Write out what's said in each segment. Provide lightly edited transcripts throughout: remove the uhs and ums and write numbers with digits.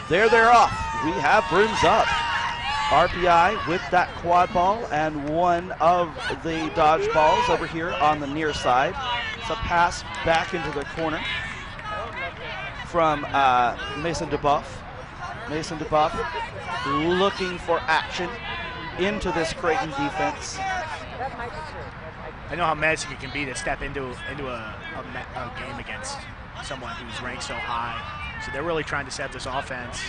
They're off. We have brooms up. RPI with that quad ball and one of the dodge balls over here on the near side. It's a pass back into the corner from Mason DeBuff. Mason DeBuff looking for action into this Creighton defense. I know how menacing it can be to step into a game against someone who's ranked so high. So they're really trying to set this offense.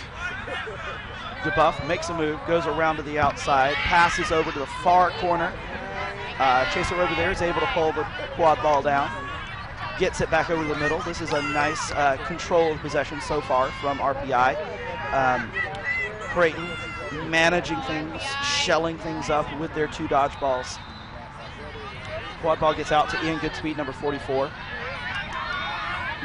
DeBuff makes a move, goes around to the outside, passes over to the far corner. Chaser over there is able to pull the quad ball down, gets it back over the middle. This is a nice control of possession so far from RPI. Creighton managing things, shelling things up with their two dodge balls. Quad ball gets out to Ian Goodspeed, number 44.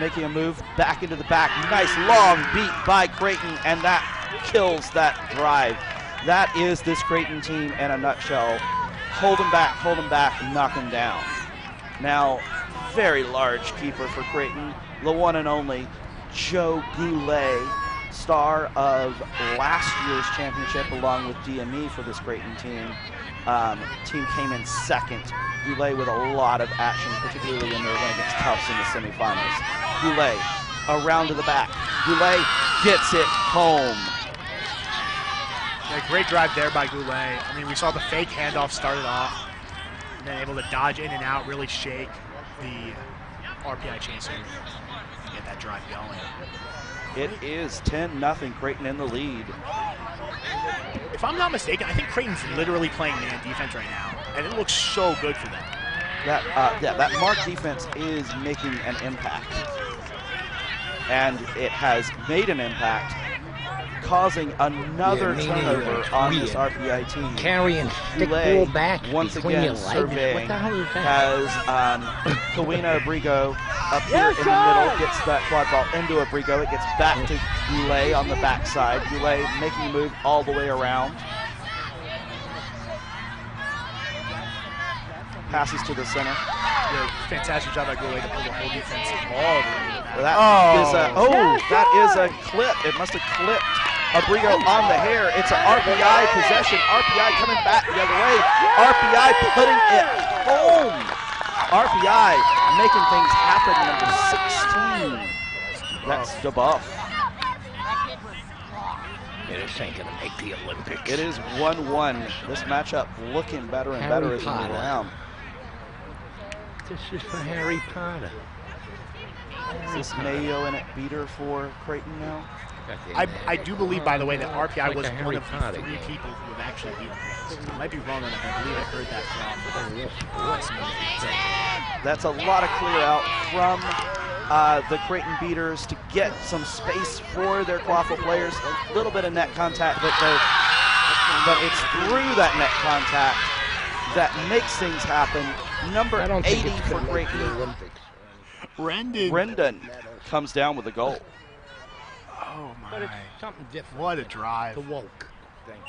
Making a move back into the back. Nice long beat by Creighton, and that kills that drive. That is this Creighton team in a nutshell. Hold him back, knock him down. Now, very large keeper for Creighton, the one and only Joe Goulet, star of last year's championship along with DME for this Creighton team. Team came in second. Goulet with a lot of action, particularly in their win against Tufts in the semifinals. Goulet around to the back. Goulet gets it home. Yeah, great drive there by Goulet. I mean, we saw the fake handoff started off, and then able to dodge in and out, really shake the RPI chaser to get that drive going. It is 10-0, Creighton in the lead. If I'm not mistaken, I think Creighton's literally playing man defense right now, and it looks so good for them. That mark defense is making an impact. And it has made an impact, causing another turnover on this RPI team. Carrying stick ball back once again surveying has Kawina Abrigo up here in the middle, gets that quad ball into Abrigo. It gets back to Goulet on the backside. Goulet making a move all the way around. Passes to the center. Yeah, fantastic job by Goulet to pull the whole defense all the way. That is a clip. It must have clipped Abrigo on the hair. It's an RPI possession. RPI coming back the other way. RPI putting it home. RPI making things happen, number 16. That's DeBuff. This ain't gonna make the Olympics. It is 1-1. This matchup looking better and better as we move around. This is for Harry Potter. Is this Mayo in it beater for Creighton now? I do believe, by the way, that RPI was one of the 3 people who have actually beaten this. I might be wrong on that, but I believe I heard that from. That's a lot of clear out from the Creighton beaters to get some space for their Quaffle players. A little bit of net contact, but it's through that net contact that makes things happen. Number 80 for Creighton. Rendon comes down with a goal. Oh my! But it's something different. What a drive! The woke thing.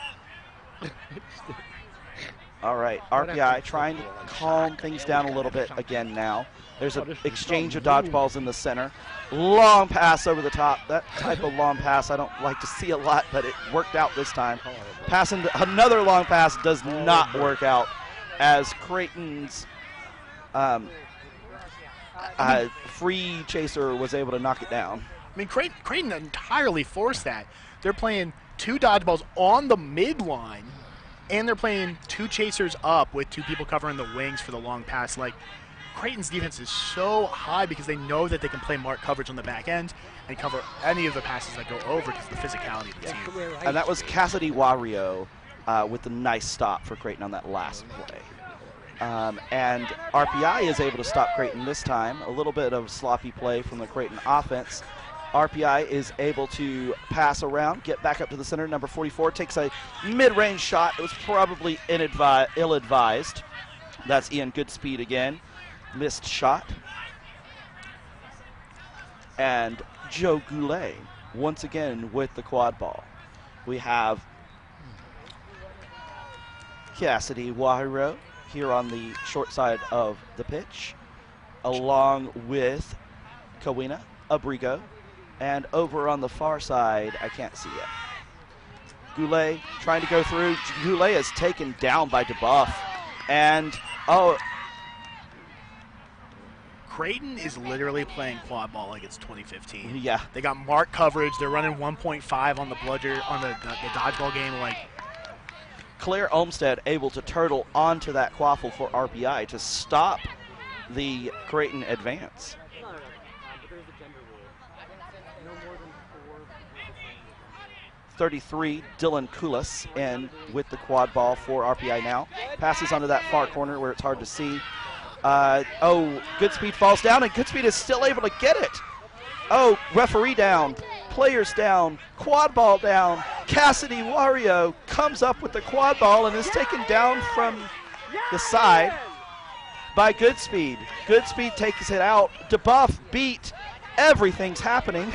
All right, RPI trying to calm things down a little bit again now. There's an exchange of dodgeballs in the center. Long pass over the top. That type of long pass I don't like to see a lot, but it worked out this time. Passing another long pass does not work out as Creighton's free chaser was able to knock it down. I mean, Creighton entirely forced that. They're playing 2 dodgeballs on the midline, and they're playing 2 chasers up with 2 people covering the wings for the long pass. Like, Creighton's defense is so high because they know that they can play mark coverage on the back end and cover any of the passes that go over because of the physicality of the team. And that was Cassidy Wario with the nice stop for Creighton on that last play. And RPI is able to stop Creighton this time. A little bit of sloppy play from the Creighton offense. RPI is able to pass around, get back up to the center. Number 44 takes a mid-range shot. It was probably ill-advised. That's Ian Goodspeed again. Missed shot. And Joe Goulet once again with the quad ball. We have Cassidy Wahiro here on the short side of the pitch, along with Kawina Abrigo And over on the far side, I can't see it. Goulet trying to go through. Goulet is taken down by DeBuff. And, oh. Creighton is literally playing quad ball like it's 2015. Yeah. They got mark coverage. They're running 1.5 on the bludger, on the dodgeball game. Like, Claire Olmstead able to turtle onto that quaffle for RPI to stop the Creighton advance. 33, Dylan Kulis in with the quad ball for RPI now. Passes onto that far corner where it's hard to see. Goodspeed falls down, and Goodspeed is still able to get it. Oh, referee down, players down, quad ball down. Cassidy Wario comes up with the quad ball and is taken down from the side by Goodspeed. Goodspeed takes it out. DeBuff beat. Everything's happening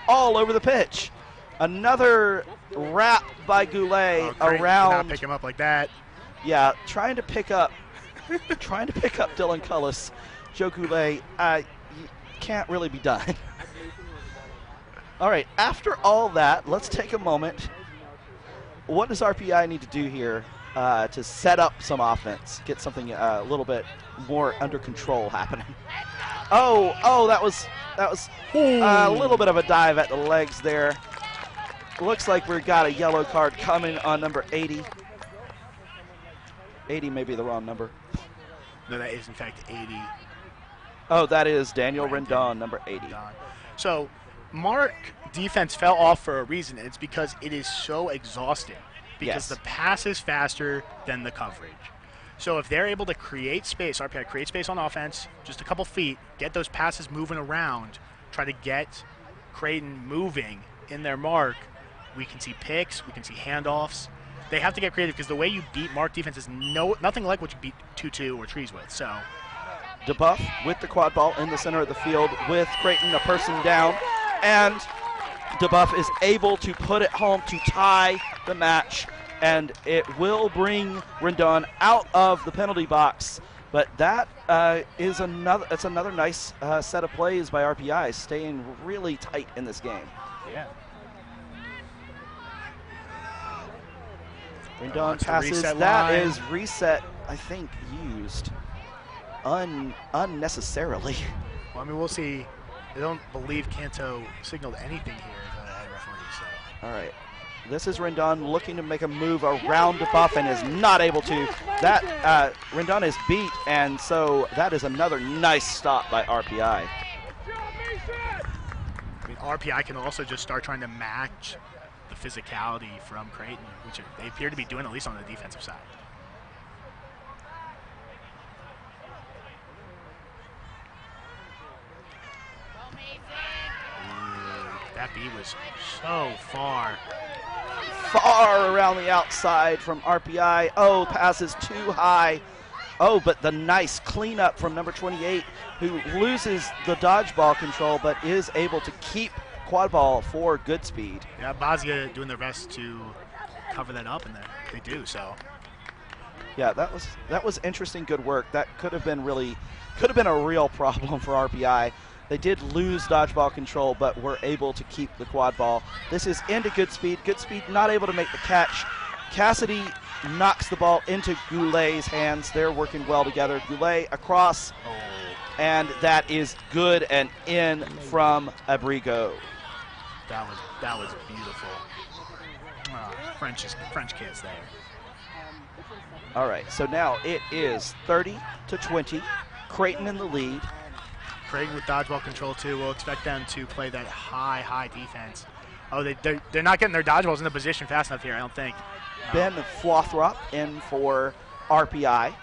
all over the pitch. Another wrap by Goulet around. Not pick him up like that. Yeah, trying to pick up Dylan Cullis. Joe Goulet, can't really be done. All right, after all that, let's take a moment. What does RPI need to do here to set up some offense, get something a little bit more under control happening? That was a little bit of a dive at the legs there. Looks like we've got a yellow card coming on number 80. 80 may be the wrong number. No, that is in fact 80. Oh, that is Daniel Rendon, number 80. So, Mark defense fell off for a reason, and it's because it is so exhausting. Because the pass is faster than the coverage. So if they're able to create space, RPI create space on offense, just a couple feet, get those passes moving around, try to get Creighton moving in their mark, we can see picks, we can see handoffs. They have to get creative because the way you beat Mark defense is nothing like what you beat 2-2 or Trees with. So DeBuff with the quad ball in the center of the field with Creighton a person down, and DeBuff is able to put it home to tie the match, and it will bring Rendon out of the penalty box. But that is another nice set of plays by RPI, staying really tight in this game. Yeah. Rendon passes. That is reset, I think, used unnecessarily. Well, I mean, we'll see. I don't believe Canto signaled anything here as a head referee. So. All right. This is Rendon looking to make a move around DeBuff and is not able to. That Rendon is beat, and so that is another nice stop by RPI. I mean, RPI can also just start trying to match the physicality from Creighton, which they appear to be doing, at least on the defensive side. That B was so far. Far around the outside from RPI. Oh, passes too high. Oh, but the nice cleanup from number 28, who loses the dodgeball control, but is able to keep quad ball for Goodspeed. Yeah, Bazia doing their best to cover that up, and they do so. Yeah, that was interesting, good work. That could have been a real problem for RPI. They did lose dodgeball control, but were able to keep the quad ball. This is into Goodspeed. Goodspeed not able to make the catch. Cassidy knocks the ball into Goulet's hands. They're working well together. Goulet across, and that is good and in from Abrigo. That was beautiful. French kids there. All right, so now it is 30-20. Creighton in the lead. Creighton with dodgeball control too. We'll expect them to play that high defense. Oh, they're not getting their dodgeballs into position fast enough here, I don't think. Ben Flothrop in for RPI,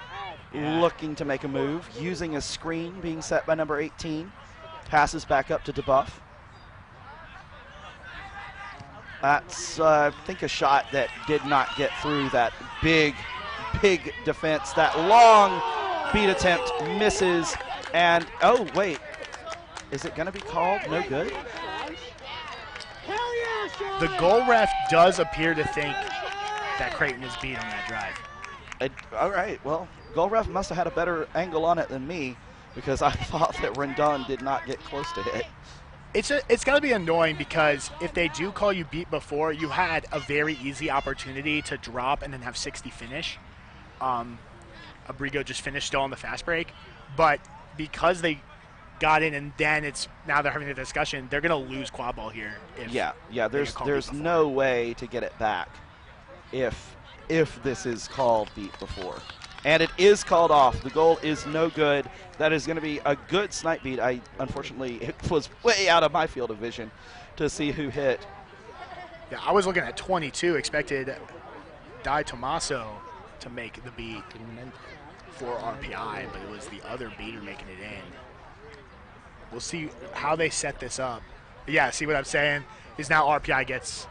looking to make a move, using a screen being set by number 18. Passes back up to DeBuff. That's, I think, a shot that did not get through that big defense. That long beat attempt misses. And, oh, wait. Is it going to be called no good? The goal ref does appear to think that Creighton is beat on that drive. All right, well, goal ref must have had a better angle on it than me, because I thought that Rendon did not get close to it. It's going to be annoying because if they do call you beat before, you had a very easy opportunity to drop and then have 60 finish. Abrigo just finished still on the fast break. But because they got in and then now they're having a discussion, they're going to lose quad ball here. There's no way to get it back if this is called beat before. And it is called off. The goal is no good. That is going to be a good snipe beat. Unfortunately, it was way out of my field of vision to see who hit. Yeah, I was looking at 22, expected Di Tommaso to make the beat for RPI, but it was the other beater making it in. We'll see how they set this up. But yeah, see what I'm saying? Is now RPI gets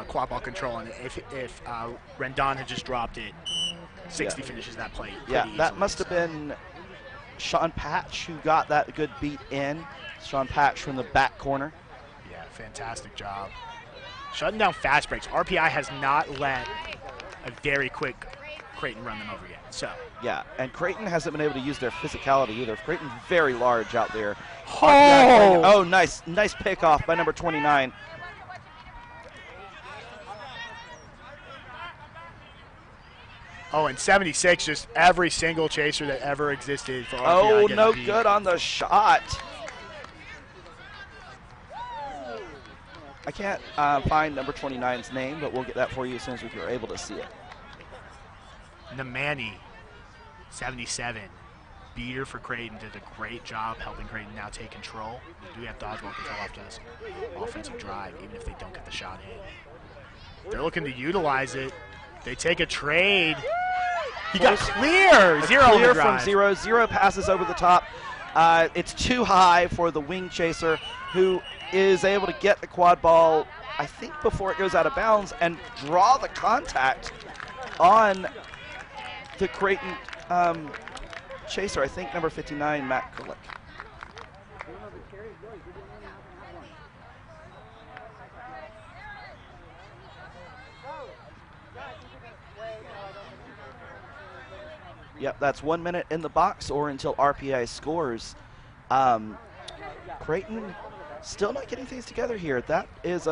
quad ball control, and if Rendon had just dropped it, 60 finishes that play. Yeah, that easily, must have been Sean Patch who got that good beat in. Sean Patch from the back corner. Yeah, fantastic job. Shutting down fast breaks. RPI has not let a very quick Creighton run them over yet. So yeah, and Creighton hasn't been able to use their physicality either. Creighton's very large out there. Oh, nice pick off by number 29. Oh, and 76, just every single chaser that ever existed for RPI. Oh, no good on the shot. I can't find number 29's name, but we'll get that for you as soon as we are able to see it. Namani, 77, beater for Creighton, did a great job helping Creighton now take control. They do have dodgeball control after this offensive drive, even if they don't get the shot in. They're looking to utilize it. They take a trade. He got clear. Clear from Zero. Zero passes over the top. It's too high for the wing chaser, who is able to get the quad ball, I think, before it goes out of bounds and draw the contact on the Creighton chaser. I think number 59, Matt Kulik. Yep, that's 1 minute in the box or until RPI scores. Creighton still not getting things together here. That is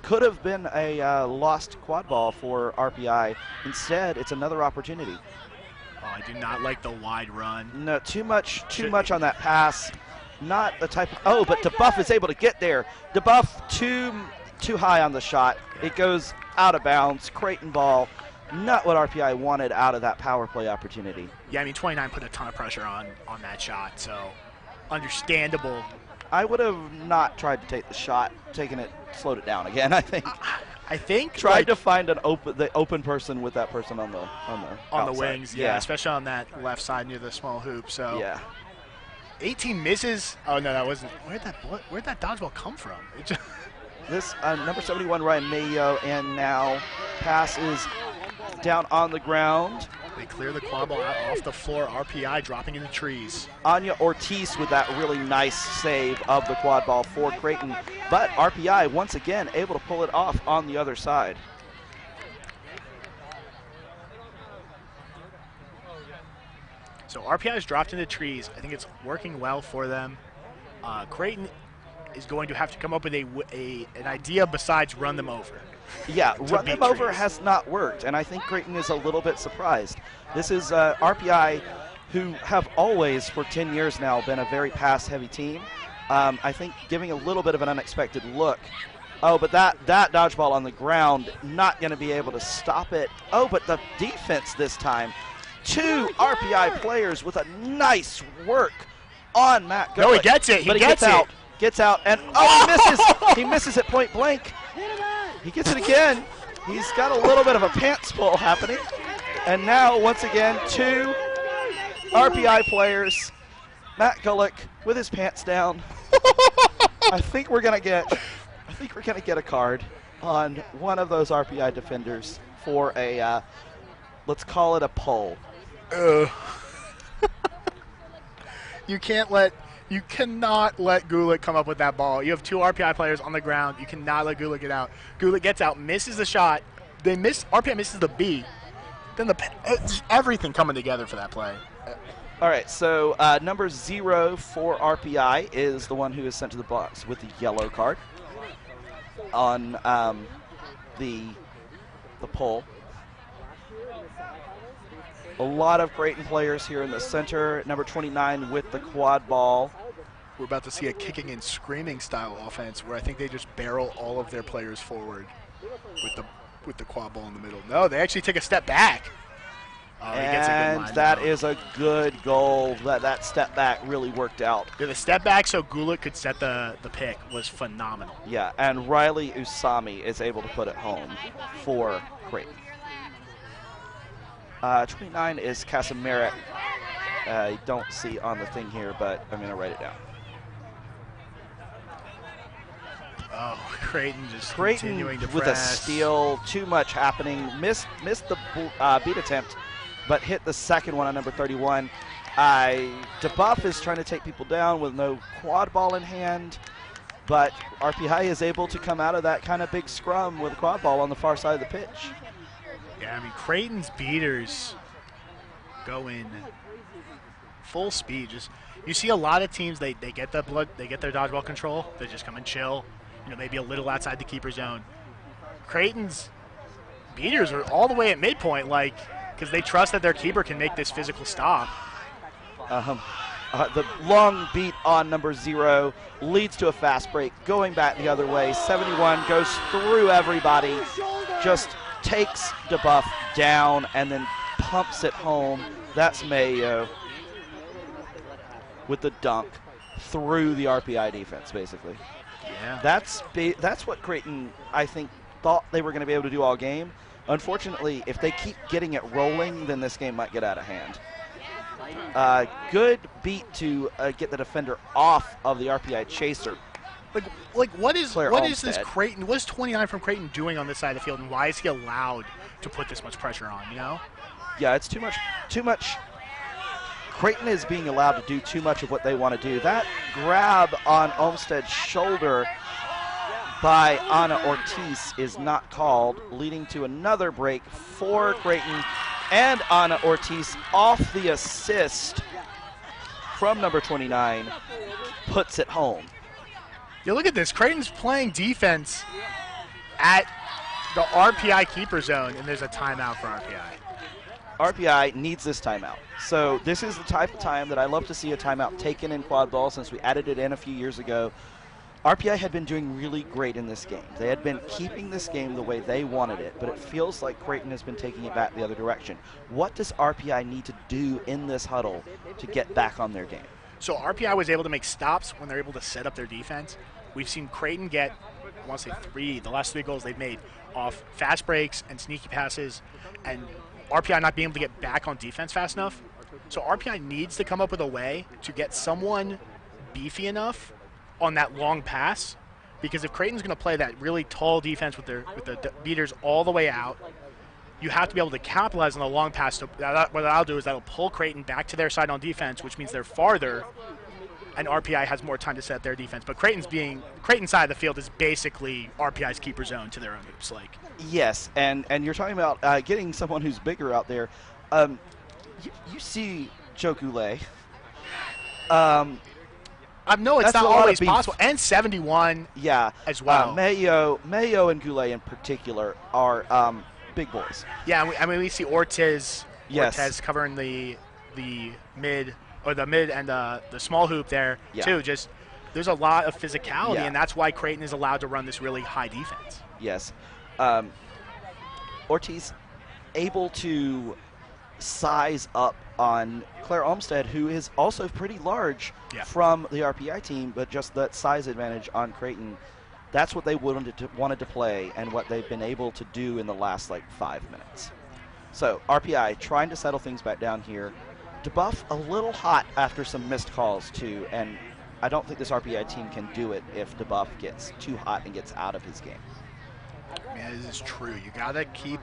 could have been a lost quad ball for RPI. Instead, it's another opportunity. Oh, I do not like the wide run. No, too much on that pass. Not the type of, oh, but DeBuff is able to get there. DeBuff too high on the shot. It goes out of bounds. Creighton ball. Not what RPI wanted out of that power play opportunity. Yeah, I mean, 29 put a ton of pressure on that shot, so understandable. I would have not tried to take the shot, slowed it down again, I think. I think tried to find the open person with that person on the wings, yeah, especially on that left side near the small hoop. So yeah, 18 misses. Oh no, that wasn't. Where'd that dodgeball come from? It just this number 71 Ryan Mayo, and now pass is down on the ground. They clear the quad ball out off the floor. RPI dropping in the trees. Anya Ortiz with that really nice save of the quad ball for Creighton. But RPI once again able to pull it off on the other side. So RPI is dropped into trees. I think it's working well for them. Creighton is going to have to come up with an idea besides run them over. Yeah, run them over has not worked, and I think Creighton is a little bit surprised. This is RPI, who have always, for 10 years now, been a very pass-heavy team. I think giving a little bit of an unexpected look. Oh, but that dodgeball on the ground, not going to be able to stop it. Oh, but the defense this time. Two RPI players with a nice work on Matt Goodwin. No, he gets it. But he gets out, and he misses at point blank. He gets it again. He's got a little bit of a pants pull happening. And now, once again, two RPI players. Matt Gulick with his pants down. I think we're gonna get a card on one of those RPI defenders for a let's call it a pull. You cannot let Gulick come up with that ball. You have two RPI players on the ground. You cannot let Gulick get out. Gulick gets out, misses the shot. RPI misses the B. Then everything coming together for that play. All right, so number 0 for RPI is the one who is sent to the box with the yellow card on the pole. A lot of Creighton players here in the center. Number 29 with the quad ball. We're about to see a kicking and screaming style offense where I think they just barrel all of their players forward with the quad ball in the middle. No, they actually take a step back. Oh, he gets a good line that now. is a good goal. That step back really worked out. Yeah, the step back so Gulick could set the pick was phenomenal. Yeah, and Riley Usami is able to put it home for Creighton. 29 is Casimiric. I don't see on the thing here, but I'm going to write it down. Oh, Creighton just continuing to with press. a steal. Too much happening. Missed the beat attempt, but hit the second one on number 31. DeBuff is trying to take people down with no quad ball in hand, but RPI is able to come out of that kind of big scrum with a quad ball on the far side of the pitch. Yeah, I mean, Creighton's beaters go in full speed. Just you see a lot of teams, they get their dodgeball control. They just come and chill, maybe a little outside the keeper zone. Creighton's beaters are all the way at midpoint, because they trust that their keeper can make this physical stop. The long beat on number 0 leads to a fast break. Going back the other way, 71 goes through everybody, just takes DeBuff down and then pumps it home. That's Mayo with the dunk through the RPI defense, basically. Yeah. That's what Creighton, I think, thought they were going to be able to do all game. Unfortunately, if they keep getting it rolling, then this game might get out of hand. Good beat to get the defender off of the RPI chaser. What is this Olmsted. Creighton? What is 29 from Creighton doing on this side of the field, and why is he allowed to put this much pressure on? Yeah, it's too much. Creighton is being allowed to do too much of what they want to do. That grab on Olmsted's shoulder by Ana Ortiz is not called, leading to another break for Creighton, and Ana Ortiz off the assist from number 29 puts it home. Yeah, look at this. Creighton's playing defense at the RPI keeper zone, and there's a timeout for RPI. RPI needs this timeout. So this is the type of time that I love to see a timeout taken in quad ball since we added it in a few years ago. RPI had been doing really great in this game. They had been keeping this game the way they wanted it, but it feels like Creighton has been taking it back the other direction. What does RPI need to do in this huddle to get back on their game? So RPI was able to make stops when they're able to set up their defense. We've seen Creighton get, I want to say the last 3 goals they've made off fast breaks and sneaky passes, and RPI not being able to get back on defense fast enough. So RPI needs to come up with a way to get someone beefy enough on that long pass, because if Creighton's going to play that really tall defense with the beaters all the way out, you have to be able to capitalize on the long pass. So what that'll do is that'll pull Creighton back to their side on defense, which means they're farther, and RPI has more time to set their defense. But Creighton's side of the field is basically RPI's keeper zone to their own hoops. Yes, and you're talking about getting someone who's bigger out there. You see Joe Goulet. No, it's not always possible. And 71 as well. Mayo and Goulet in particular are big boys. Yeah, I mean we see Ortiz covering the mid and the small hoop there too. Just there's a lot of physicality, and that's why Creighton is allowed to run this really high defense. Yes. Ortiz able to size up on Claire Olmsted, who is also pretty large from the RPI team, but just that size advantage on Creighton, that's what they wanted to play and what they've been able to do in the last 5 minutes. So RPI trying to settle things back down here. DeBuff a little hot after some missed calls too, and I don't think this RPI team can do it if DeBuff gets too hot and gets out of his game. Yeah, this is true. You gotta keep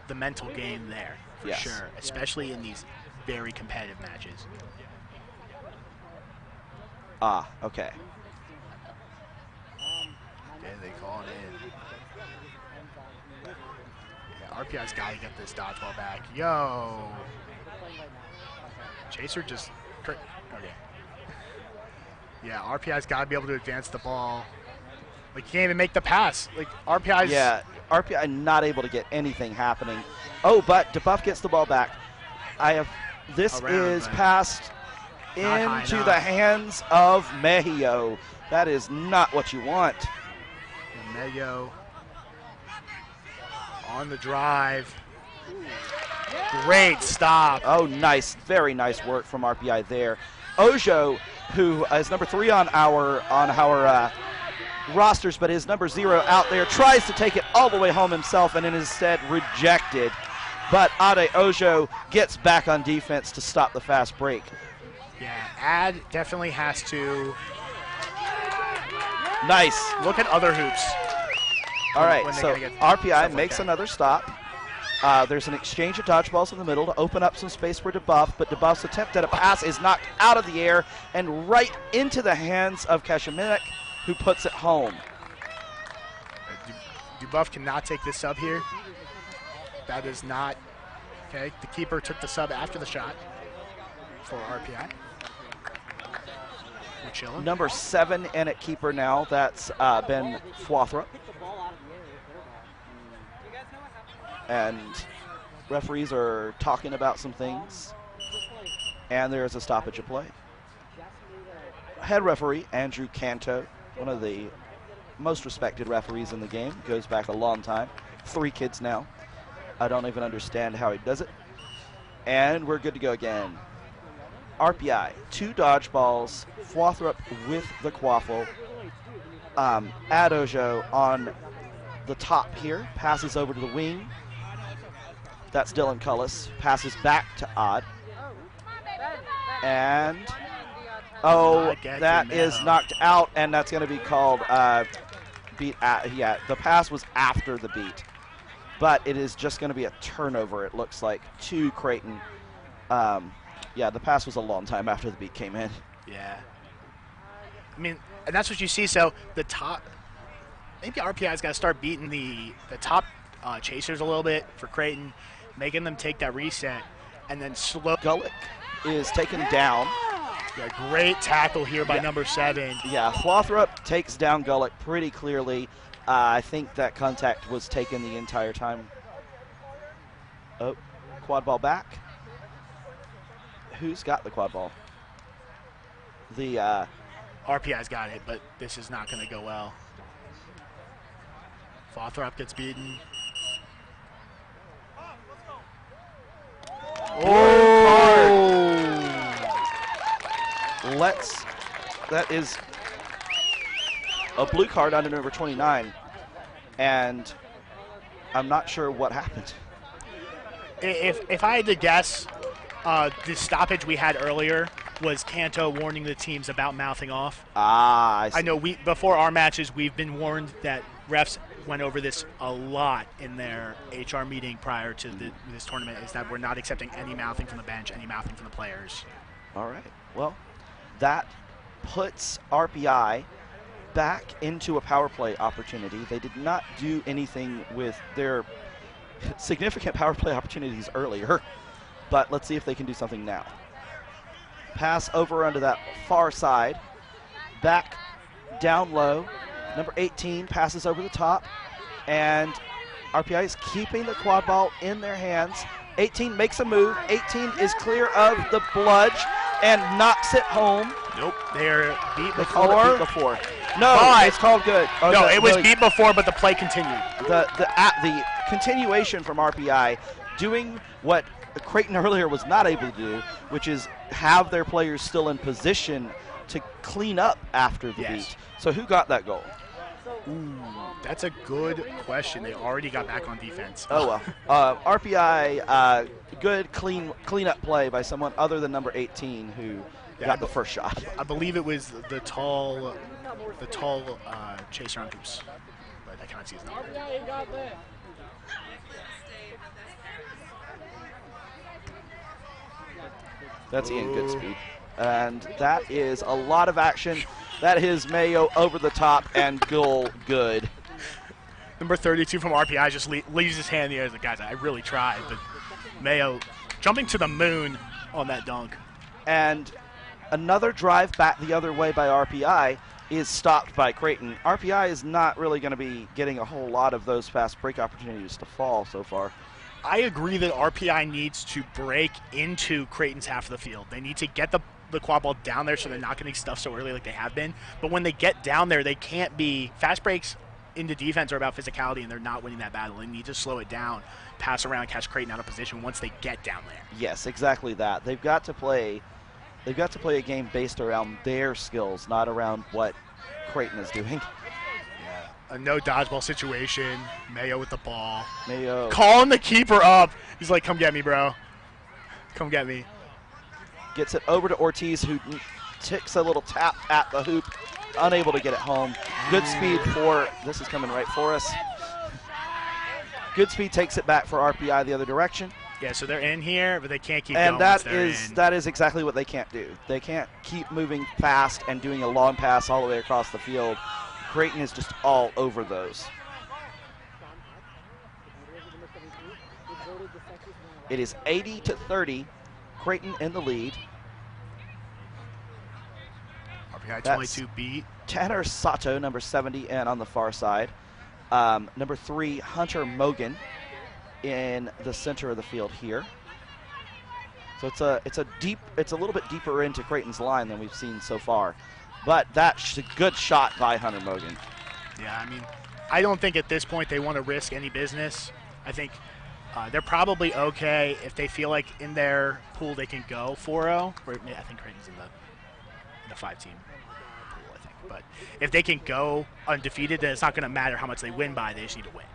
the mental game there for sure, especially in these very competitive matches. Okay. Yeah, they call it in. Yeah, RPI's got to get this dodgeball back. Yo. Chaser just... Okay. Yeah, RPI's got to be able to advance the ball. Like, you can't even make the pass. Like, RPI's... Yeah, RPI not able to get anything happening. Oh, but DeBuff gets the ball back. This is passed into the hands of Mejio. That is not what you want. And Mejio on the drive. Great stop. Oh, nice. Very nice work from RPI there. Ojo, who is number 3 on our rosters, but is number 0 out there, tries to take it all the way home himself and instead rejected. But Ade Ojo gets back on defense to stop the fast break. Yeah, Ad definitely has to Nice. look at other hoops. All right, so RPI makes another stop. There's an exchange of dodgeballs in the middle to open up some space for DeBuff, but DeBuff's attempt at a pass is knocked out of the air and right into the hands of Kashiminek, who puts it home. DeBuff cannot take this sub here. That is not okay. The keeper took the sub after the shot for RPI. We're chilling. Number 7 in at keeper now. That's Ben Fwathrop. And referees are talking about some things. And there is a stoppage of play. Head referee, Andrew Canto, one of the most respected referees in the game, goes back a long time. 3 kids now. I don't even understand how he does it. And we're good to go again. RPI, 2 dodgeballs, Fwathrop with the quaffle. Adojo on the top here, passes over to the wing. That's Dylan Cullis, passes back to Odd. And, oh, that is knocked out, and that's going to be called beat. Yeah, the pass was after the beat. But it is just going to be a turnover, it looks like, to Creighton. Yeah, the pass was a long time after the beat came in. Yeah. I mean, and that's what you see. So the top, I think the RPI's got to start beating the top chasers a little bit for Creighton, making them take that reset, and then slow. Gullick is taken down. Yeah, great tackle here by number 7. Yeah, Fwathrop takes down Gullick pretty clearly. I think that contact was taken the entire time. Oh, quad ball back. Who's got the quad ball? The RPI's got it, but this is not going to go well. Fwathrop gets beaten. Oh! That is a blue card under number 29, and I'm not sure what happened. If I had to guess, the stoppage we had earlier was Canto warning the teams about mouthing off. Ah, I see. I know before our matches, we've been warned that refs went over this a lot in their HR meeting prior to this tournament, is that we're not accepting any mouthing from the bench, any mouthing from the players. All right. Well, that puts RPI back into a power play opportunity. They did not do anything with their significant power play opportunities earlier, but let's see if they can do something now. Pass over onto that far side, back down low. Number 18 passes over the top, and RPI is keeping the quad ball in their hands. 18 makes a move. 18 is clear of the bludge and knocks it home. Nope, they're beat They before. called it beat before. No, it's called good. Oh, no, it was beat before, but the play continued. The continuation from RPI doing what Creighton earlier was not able to do, which is have their players still in position to clean up after the beat. So who got that goal? Ooh, that's a good question. They already got back on defense. Oh, well. RPI, good clean-up play by someone other than number 18 who got the first shot. I believe it was the tall chaser on hoops, but I can't see his name. That's Ian Goodspeed. And that is a lot of action. That is Mayo over the top and goal good. Number 32 from RPI just leaves his hand in the air as the guys. I really tried, but Mayo jumping to the moon on that dunk. And another drive back the other way by RPI is stopped by Creighton. RPI is not really going to be getting a whole lot of those fast break opportunities to fall so far. I agree that RPI needs to break into Creighton's half of the field. They need to get the quad ball down there so they're not getting stuffed so early like they have been. But when they get down there, they can't be – fast breaks into defense are about physicality, and they're not winning that battle. They need to slow it down, pass around, catch Creighton out of position once they get down there. Yes, exactly that. They've got to play a game based around their skills, not around what Creighton is doing. A no dodgeball situation. Mayo with the ball. Mayo calling the keeper up. He's like, come get me, bro. Come get me. Gets it over to Ortiz, who ticks a little tap at the hoop, unable to get it home. Good speed for, this is coming right for us. Good speed takes it back for RPI the other direction. Yeah, so they're in here, but they can't keep and going. And that is exactly what they can't do. They can't keep moving fast and doing a long pass all the way across the field. Creighton is just all over those. It is 80-30. Creighton in the lead. RPI 22 beat. Tanner Sato, number 70, and on the far side. Number 3, Hunter Mogan in the center of the field here. So it's a little bit deeper into Creighton's line than we've seen so far. But that's a good shot by Hunter Mogan. Yeah, I mean, I don't think at this point they want to risk any business. I think they're probably okay if they feel like in their pool they can go 4-0. I think Creighton's in the 5-team pool, I think. But if they can go undefeated, then it's not going to matter how much they win by. They just need to win.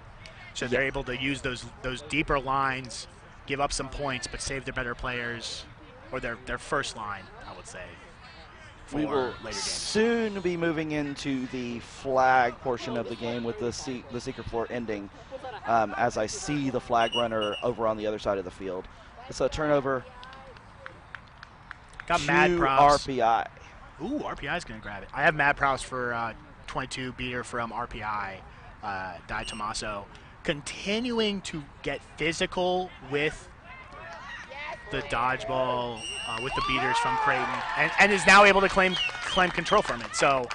So they're able to use those deeper lines, give up some points, but save their better players, or their first line, I would say. We will soon be moving into the flag portion of the game with the secret floor ending as I see the flag runner over on the other side of the field. It's a turnover. Got mad props. RPI. Ooh, RPI is going to grab it. I have mad props for 22 beater from RPI, Di Tommaso, continuing to get physical with the dodgeball with the beaters from Creighton, and is now able to claim control from it. So,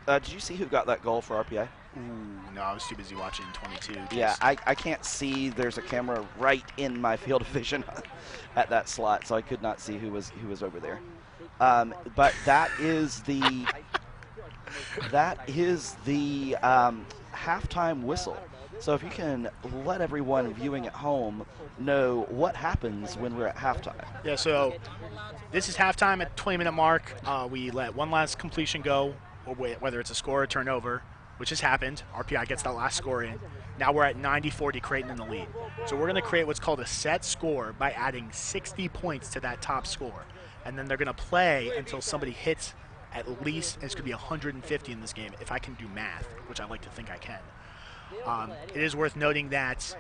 did you see who got that goal for RPI? Ooh, no, I was too busy watching 22. Yeah, I can't see. There's a camera right in my field of vision at that slot, so I could not see who was over there. But that is the halftime whistle. So if you can let everyone viewing at home know what happens when we're at halftime. Yeah, so this is halftime at the 20-minute mark. We let one last completion go, or whether it's a score or turnover, which has happened. RPI gets that last score in. Now we're at 90-40, Creighton in the lead. So we're going to create what's called a set score by adding 60 points to that top score. And then they're going to play until somebody hits at least, and it's going to be 150 in this game, if I can do math, which I like to think I can. It is worth noting that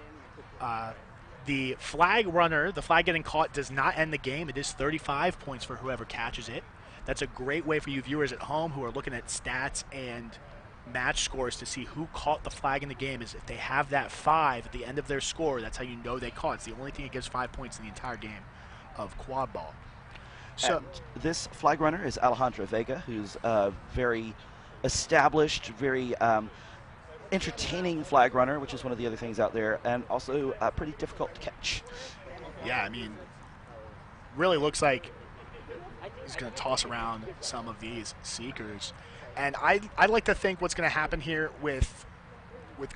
the flag runner, the flag getting caught, does not end the game. It is 35 points for whoever catches it. That's a great way for you viewers at home who are looking at stats and match scores to see who caught the flag in the game. Is if they have that 5 at the end of their score, that's how you know they caught. It's the only thing that gives 5 points in the entire game of quad ball. So and this flag runner is Alejandra Vega, who's a very established, very entertaining flag runner, which is one of the other things out there, and also pretty difficult to catch. Yeah, I mean, really looks like he's going to toss around some of these seekers. And I'd like to think what's going to happen here with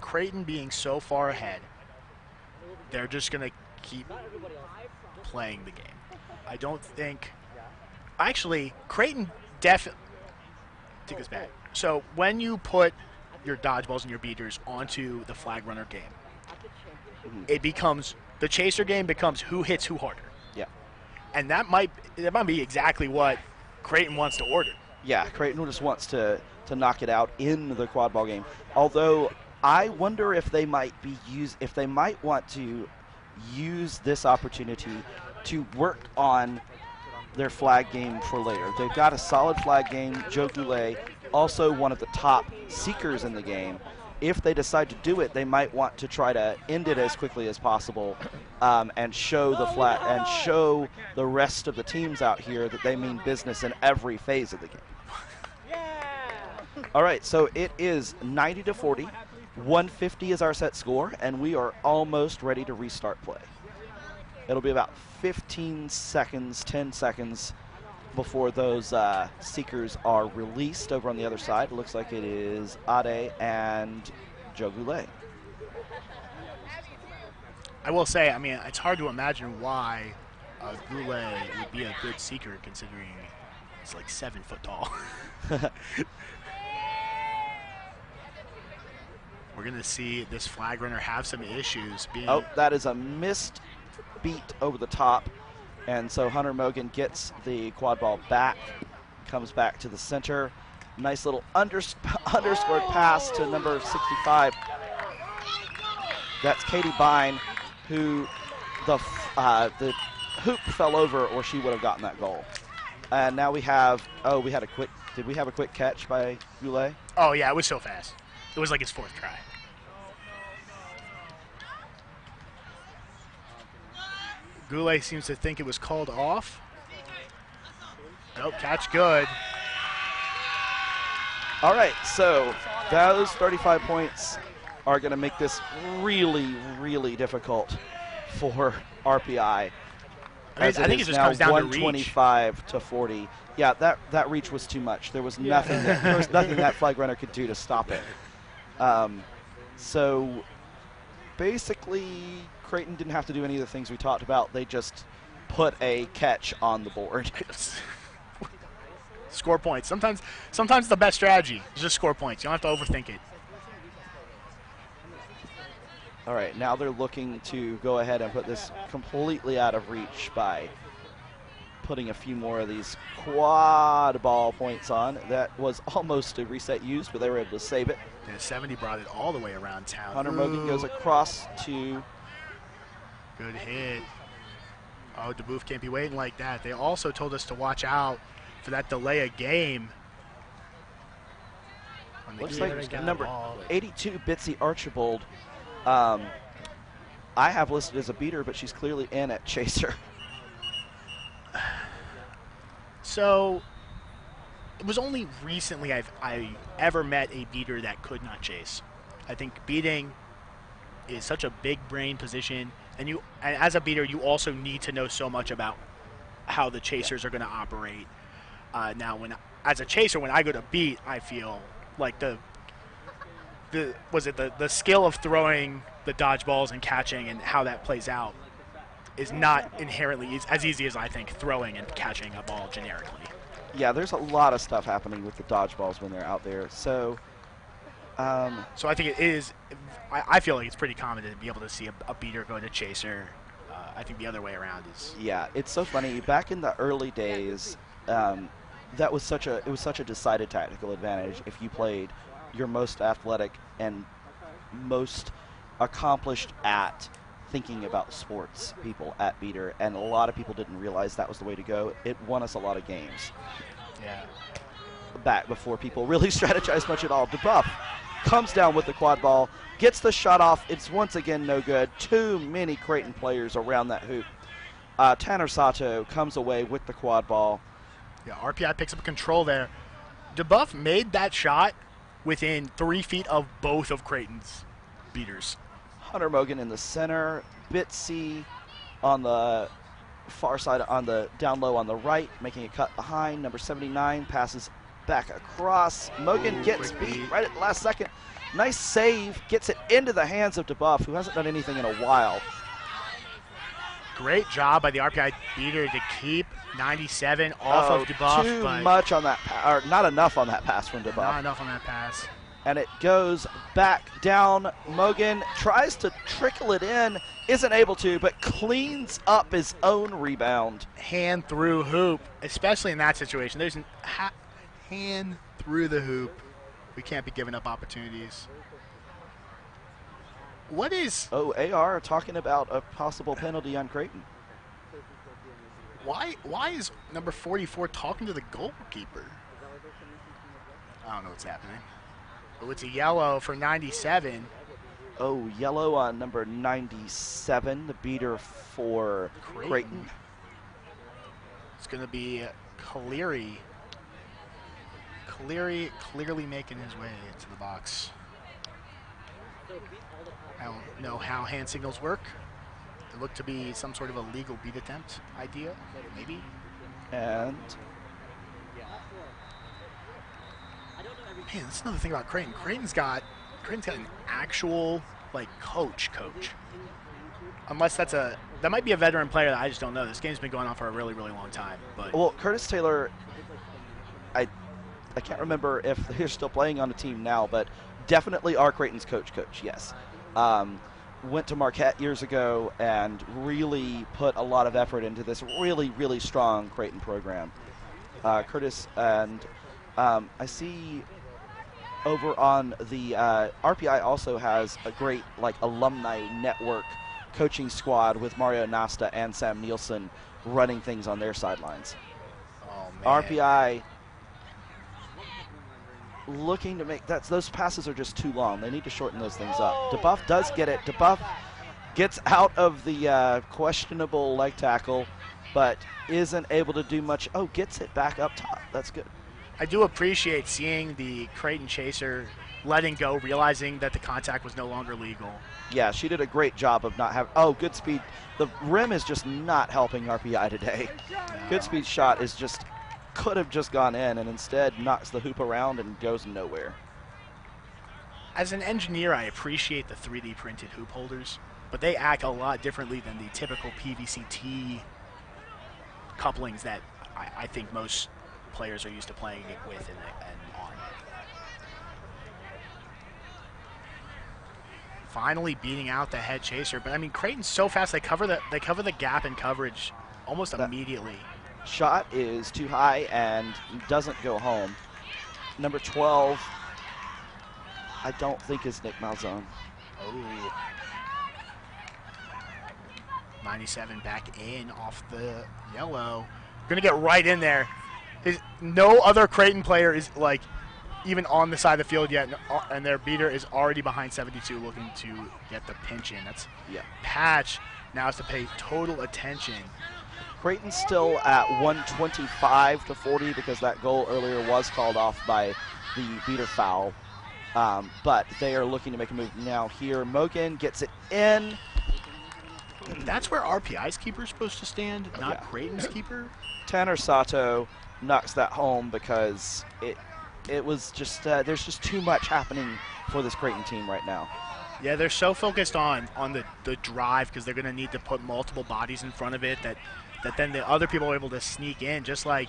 Creighton being so far ahead, they're just going to keep playing the game. I don't think – actually, Creighton definitely – take this back. So when you put your dodgeballs and your beaters onto the flag runner game, it becomes – the chaser game becomes who hits who harder. Yeah. And that might be exactly what Creighton wants to order. Yeah, Creighton just wants to knock it out in the quad ball game. Although I wonder if they might want to use this opportunity to work on their flag game for later. They've got a solid flag game. Joe Goulet, also one of the top seekers in the game. if they decide to do it, they might want to try to end it as quickly as possible, and show the rest of the teams out here that they mean business in every phase of the game. All right, so it is 90-40. 150 is our set score, and we are almost ready to restart play. It'll be about 15 seconds, 10 seconds before those seekers are released over on the other side. It looks like it is Ade and Joe Goulet. I will say, I mean, it's hard to imagine why Goulet would be a good seeker considering he's like 7 foot tall. We're going to see this flag runner have some issues. Oh, that is a missed beat over the top. And so Hunter Mogan gets the quad ball back, comes back to the center. Nice little underscored pass to number 65. That's Katie Bine, who the hoop fell over, or she would have gotten that goal. And now we have, did we have a quick catch by Goulet? Oh, yeah, it was so fast. It was like his 4th try. Goulet seems to think it was called off. Nope, catch good. All right, so those 35 points are going to make this really, really difficult for RPI. I think it just comes down to reach. 125 to 40. Yeah, that reach was too much. There was nothing that flag runner could do to stop it. So basically, Creighton didn't have to do any of the things we talked about. They just put a catch on the board. Score points. Sometimes the best strategy is just score points. You don't have to overthink it. All right, now they're looking to go ahead and put this completely out of reach by putting a few more of these quad ball points on. That was almost a reset used, but they were able to save it. Yeah, 70 brought it all the way around town. Hunter Mogan goes across to... Good hit. Oh, DeBoof can't be waiting like that. They also told us to watch out for that delay of game. Looks like number 82, Bitsy Archibald. I have listed as a beater, but she's clearly in at chaser. So it was only recently I ever met a beater that could not chase. I think beating is such a big brain position, and as a beater, you also need to know so much about how the chasers are going to operate. Now, as a chaser, when I go to beat, I feel like the skill of throwing the dodgeballs and catching and how that plays out is not inherently as easy as I think throwing and catching a ball generically. Yeah, there's a lot of stuff happening with the dodgeballs when they're out there. So I think it is. I feel like it's pretty common to be able to see a beater go to chaser. I think the other way around is. Yeah, it's so funny. Back in the early days, it was such a decided tactical advantage if you played your most athletic and most accomplished at thinking about sports people at beater, and a lot of people didn't realize that was the way to go. It won us a lot of games. Yeah. Back before people really strategized much at all. DeBuff comes down with the quad ball, gets the shot off. It's once again no good. Too many Creighton players around that hoop. Tanner Sato comes away with the quad ball. Yeah, RPI picks up control there. DeBuff made that shot within 3 feet of both of Creighton's beaters. Hunter Mogan in the center. Bitsy on the far side, on the down low on the right, making a cut behind. Number 79 passes back across. Mogan gets beat right at the last second. Nice save. Gets it into the hands of DeBuff, who hasn't done anything in a while. Great job by the RPI beater to keep 97 off of DeBuff. Too much on that, or not enough on that pass from DeBuff. Not enough on that pass. And it goes back down. Mogan tries to trickle it in, isn't able to, but cleans up his own rebound. Hand through hoop, especially in that situation. There's a hand through the hoop. We can't be giving up opportunities. What is... Oh, AR talking about a possible penalty on Creighton. Why is number 44 talking to the goalkeeper? I don't know what's happening. Oh, it's a yellow for 97. Oh, yellow on number 97, the beater for Creighton. It's going to be Cleary. Clearly making his way into the box. I don't know how hand signals work. It looked to be some sort of a legal beat attempt idea, maybe. And man, that's another thing about Creighton. Creighton's got an actual like coach. Unless that might be a veteran player that I just don't know. This game's been going on for a really, really long time. But well, Curtis Taylor, I can't remember if they're still playing on the team now, but definitely our Creighton's coach, yes. Went to Marquette years ago and really put a lot of effort into this really, really strong Creighton program. Curtis, and I see over on the RPI also has a great like alumni network coaching squad with Mario Nasta and Sam Nielsen running things on their sidelines. Oh, man. RPI looking to make those passes are just too long. They need to shorten those things up. DeBuff does get it. DeBuff gets out of the questionable leg tackle, but isn't able to do much. Oh, gets it back up top. That's good. I do appreciate seeing the Creighton chaser letting go, realizing that the contact was no longer legal. Yeah, she did a great job of not having. Oh, good speed. The rim is just not helping RPI today. No. Good speed shot is just could have just gone in, and instead knocks the hoop around and goes nowhere. As an engineer, I appreciate the 3D printed hoop holders, but they act a lot differently than the typical PVC-T couplings that I think most players are used to playing it with and on. Finally beating out the head chaser, but I mean Creighton's so fast. They cover the gap in coverage almost immediately. Shot is too high and doesn't go home. Number 12, I don't think is Nick Malzone. Oh. 97 back in off the yellow. Gonna get right in there. No other Creighton player is like even on the side of the field yet, and their beater is already behind 72 looking to get the pinch in. That's Patch now has to pay total attention. Creighton's still at 125-40 because that goal earlier was called off by the beater foul. But they are looking to make a move now here. Mogan gets it in. That's where RPI's keeper is supposed to stand, not Creighton's keeper. Tanner Sato knocks that home because it was just there's just too much happening for this Creighton team right now. Yeah, they're so focused on the drive because they're going to need to put multiple bodies in front of it that then the other people are able to sneak in, just like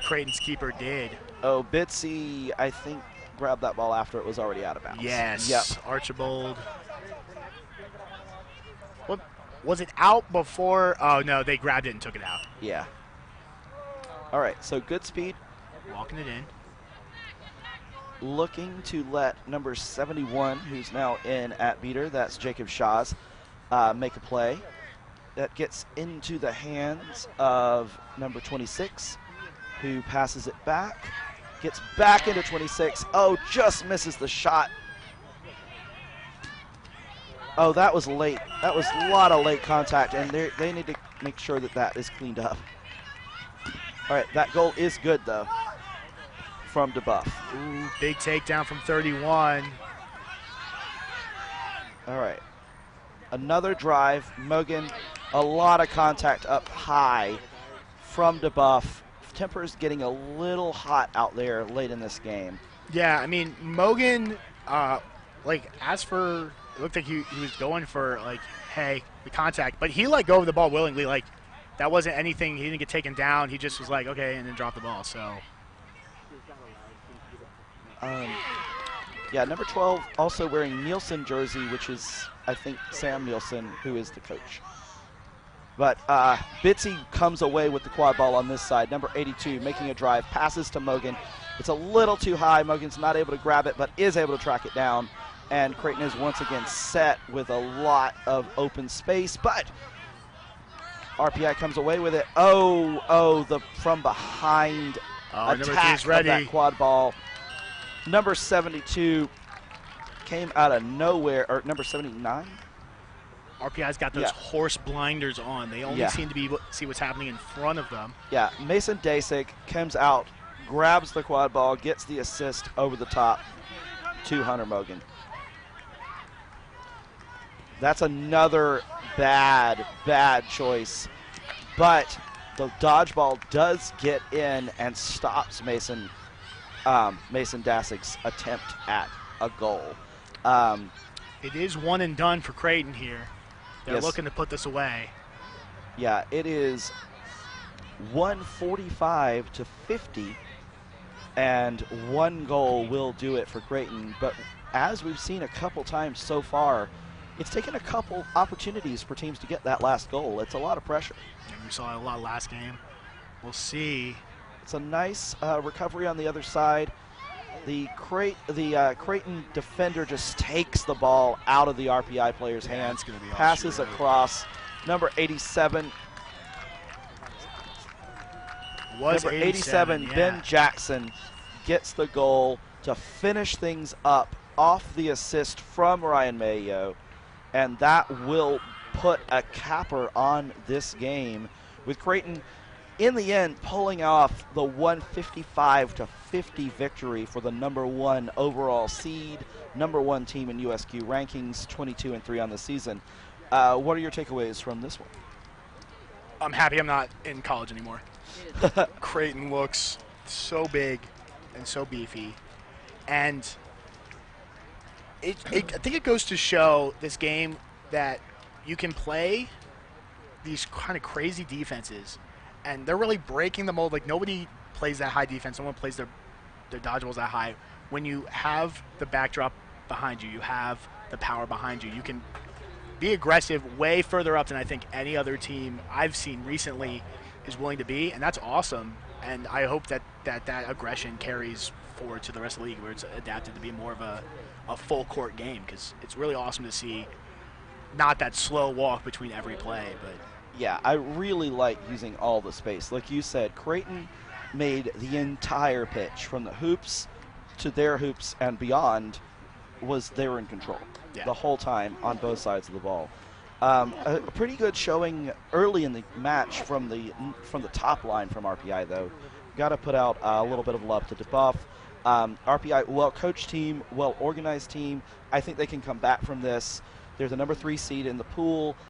Creighton's keeper did. Oh, Bitsy, I think, grabbed that ball after it was already out of bounds. Yes. Yep. Archibald. What was it out before? Oh no, they grabbed it and took it out. Yeah. All right, so good speed. Walking it in. Looking to let number 71, who's now in at beater, that's Jacob Shaw's, make a play. That gets into the hands of number 26, who passes it back. Gets back into 26. Oh, just misses the shot. Oh, that was late. That was a lot of late contact, and they need to make sure that is cleaned up. All right, that goal is good, though, from DeBuff. Ooh, big takedown from 31. All right. Another drive. Mogan, a lot of contact up high from DeBuff. Temper's getting a little hot out there late in this game. Yeah, I mean, Mogan, as for, it looked like he was going for, hey, the contact. But he let go of the ball willingly. That wasn't anything. He didn't get taken down. He just was like, okay, and then dropped the ball. So. Yeah, number 12 also wearing Nielsen jersey, which is, I think, Sam Nielsen, who is the coach. But Bitsy comes away with the quad ball on this side. Number 82 making a drive, passes to Mogan. It's a little too high. Mogan's not able to grab it, but is able to track it down. And Creighton is once again set with a lot of open space, but RPI comes away with it. The from behind number attack 2's ready. of that quad ball. Number 72 came out of nowhere, or number 79? RPI's got those horse blinders on. They only seem to be able to see what's happening in front of them. Yeah, Mason Dasick comes out, grabs the quad ball, gets the assist over the top to Hunter Mogan. That's another bad choice, but the dodgeball does get in and stops Mason Dasick's attempt at a goal. It is one and done for Creighton here. They're looking to put this away. Yeah, it is 145 to 50, and one goal will do it for Creighton. But as we've seen a couple times so far, it's taken a couple opportunities for teams to get that last goal. It's a lot of pressure. And we saw a lot last game. We'll see. It's a nice recovery on the other side. The Creighton defender just takes the ball out of the RPI player's hands, passes across. Number 87. Number 87, Ben Jackson, gets the goal to finish things up off the assist from Ryan Mayo, and that will put a capper on this game, with Creighton in the end pulling off the 155 to 50 victory for the number 1 overall seed, number 1 team in USQ rankings, 22-3 on the season. What are your takeaways from this one? I'm happy I'm not in college anymore. Creighton looks so big and so beefy, and I think it goes to show this game that you can play these kind of crazy defenses, and they're really breaking the mold. Like, nobody plays that high defense. No one plays their dodgeballs that high. When you have the backdrop behind you, you have the power behind you, you can be aggressive way further up than I think any other team I've seen recently is willing to be, and that's awesome. And I hope that aggression carries forward to the rest of the league, where it's adapted to be more of a full court game, because it's really awesome to see not that slow walk between every play. But yeah, I really like using all the space. Like you said, Creighton made the entire pitch from the hoops to their hoops and beyond. They were in control the whole time on both sides of the ball. A pretty good showing early in the match from the top line from RPI, though. Got to put out a little bit of love to DeBuff. RPI, well-coached team, well-organized team. I think they can come back from this. There's a number 3 seed in the pool.